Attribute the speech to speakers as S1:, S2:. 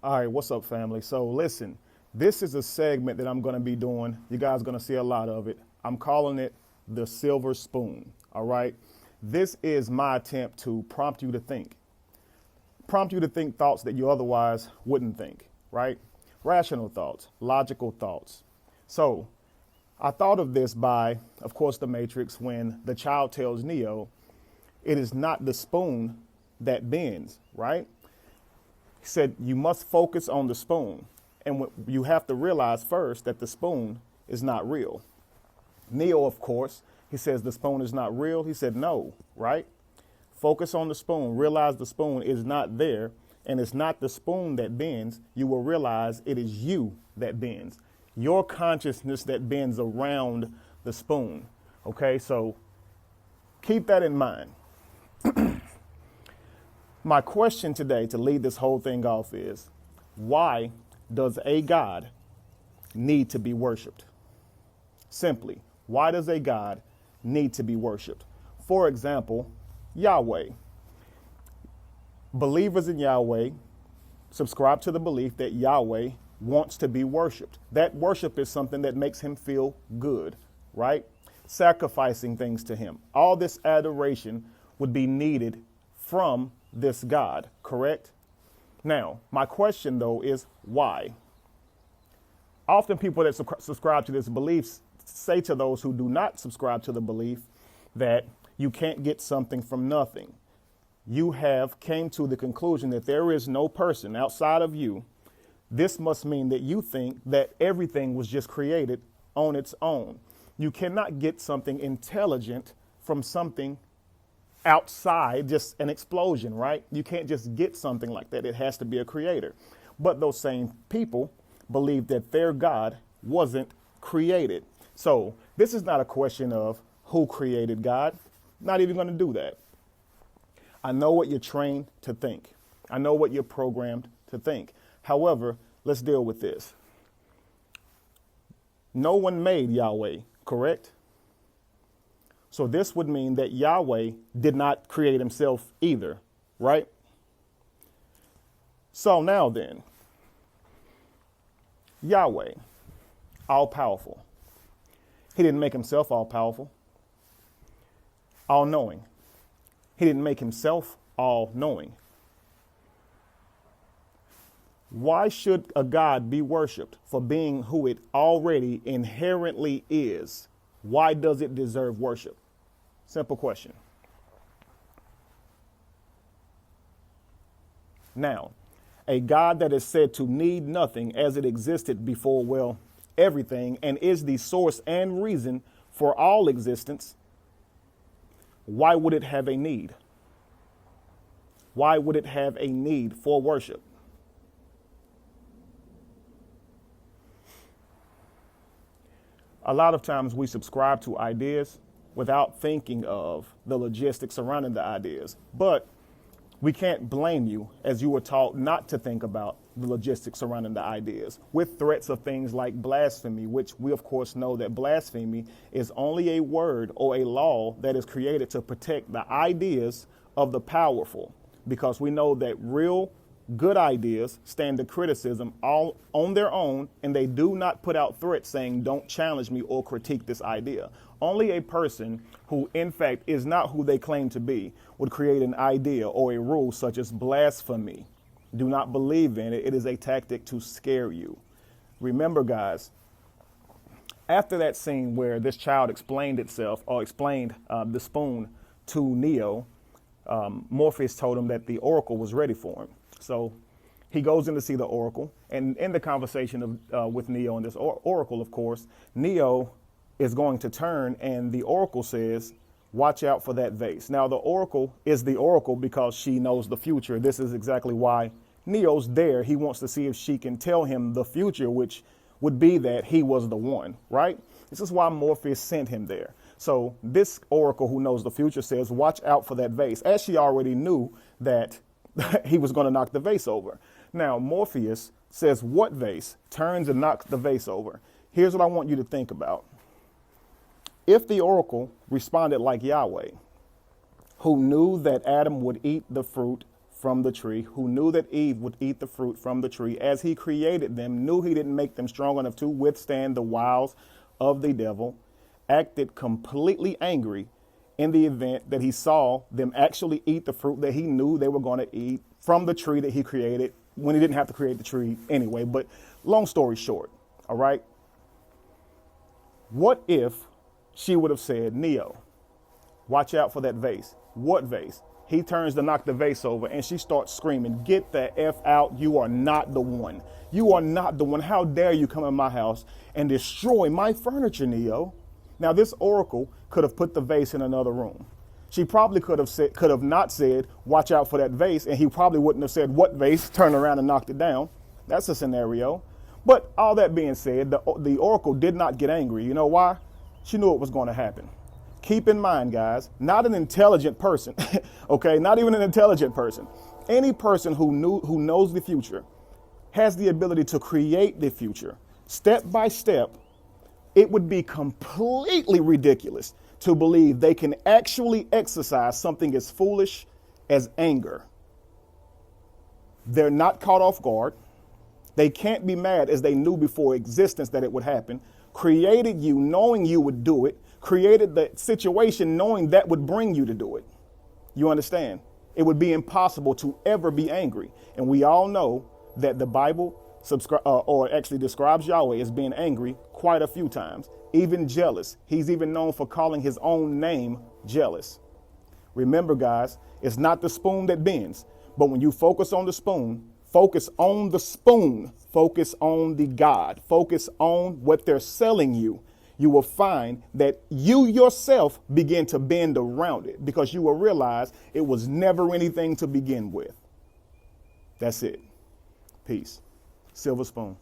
S1: All right, what's up, family? So listen, this is a segment that I'm going to be doing. You guys are going to see a lot of it. I'm calling it the silver spoon. All right. This is my attempt to prompt you to think thoughts that you otherwise wouldn't think, right? Rational thoughts, logical thoughts. So I thought of this by, of course, the Matrix, when the child tells Neo, it is not the spoon that bends, right? He said, you must focus on the spoon. And you have to realize first that the spoon is not real. Neo, of course, he says the spoon is not real. He said, no, right? Focus on the spoon. Realize the spoon is not there. And it's not the spoon that bends. You will realize it is you that bends. Your consciousness that bends around the spoon. Okay, so keep that in mind. My question today to lead this whole thing off is, why does a God need to be worshiped? Simply, why does a God need to be worshiped? For example, Yahweh. Believers in Yahweh subscribe to the belief that Yahweh wants to be worshiped. That worship is something that makes him feel good, right? Sacrificing things to him. All this adoration would be needed from this God, correct? Now, my question though is why? Often people that subscribe to this belief say to those who do not subscribe to the belief that you can't get something from nothing. You have came to the conclusion that there is no person outside of you. This must mean that you think that everything was just created on its own. You cannot get something intelligent from something outside, just an explosion, right? You can't just get something like that. It has to be a creator. But those same people believe that their God wasn't created. So this is not a question of who created God. Not even going to do that. I know what you're trained to think. I know what you're programmed to think. However, let's deal with this. No one made Yahweh, correct? So this would mean that Yahweh did not create himself either, right? So now then, Yahweh, all powerful. He didn't make himself all powerful, all knowing. He didn't make himself all knowing. Why should a God be worshiped for being who it already inherently is? Why does it deserve worship? Simple question. Now, a God that is said to need nothing as it existed before, well, everything, and is the source and reason for all existence, why would it have a need? Why would it have a need for worship? A lot of times we subscribe to ideas without thinking of the logistics surrounding the ideas. But we can't blame you, as you were taught not to think about the logistics surrounding the ideas, with threats of things like blasphemy, which we of course know that blasphemy is only a word or a law that is created to protect the ideas of the powerful, because we know that real good ideas stand to criticism all on their own, and they do not put out threats saying, don't challenge me or critique this idea. Only a person who, in fact, is not who they claim to be would create an idea or a rule such as blasphemy. Do not believe in it. It is a tactic to scare you. Remember, guys, after that scene where this child explained the spoon to Neo, Morpheus told him that the oracle was ready for him. So he goes in to see the oracle, and in the conversation with Neo and this oracle, of course, Neo is going to turn, and the oracle says, watch out for that vase. Now, the oracle is the oracle because she knows the future. This is exactly why Neo's there. He wants to see if she can tell him the future, which would be that he was the one, right? This is why Morpheus sent him there. So this oracle who knows the future says, watch out for that vase, as she already knew that he was going to knock the vase over. Now, Morpheus says, what vase? Turns and knocks the vase over. Here's what I want you to think about. If the oracle responded like Yahweh, who knew that Adam would eat the fruit from the tree, who knew that Eve would eat the fruit from the tree, as he created them, knew he didn't make them strong enough to withstand the wiles of the devil, acted completely angry in the event that he saw them actually eat the fruit that he knew they were going to eat from the tree that he created, when he didn't have to create the tree anyway. But long story short, all right, what if she would have said, Neo, watch out for that vase? What vase? He turns to knock the vase over, and she starts screaming, get the F out. You are not the one. You are not the one. How dare you come in my house and destroy my furniture, Neo? Now, this oracle could have put the vase in another room. She probably could have not said, watch out for that vase, and he probably wouldn't have said, what vase? Turned around and knocked it down. That's a scenario. But all that being said, the oracle did not get angry. You know why? She knew it was going to happen. Keep in mind, guys, not an intelligent person, okay, not even an intelligent person. Any person who knows the future has the ability to create the future step by step. It would be completely ridiculous to believe they can actually exercise something as foolish as anger. They're not caught off guard. They can't be mad, as they knew before existence that it would happen. Created you knowing you would do it. Created the situation knowing that would bring you to do it. You understand? It would be impossible to ever be angry. And we all know that the Bible actually describes Yahweh as being angry quite a few times, even jealous. He's even known for calling his own name jealous. Remember, guys, it's not the spoon that bends, but when you focus on the spoon, focus on the spoon, focus on the God, focus on what they're selling you. You will find that you yourself begin to bend around it, because you will realize it was never anything to begin with. That's it. Peace. Silver spoon.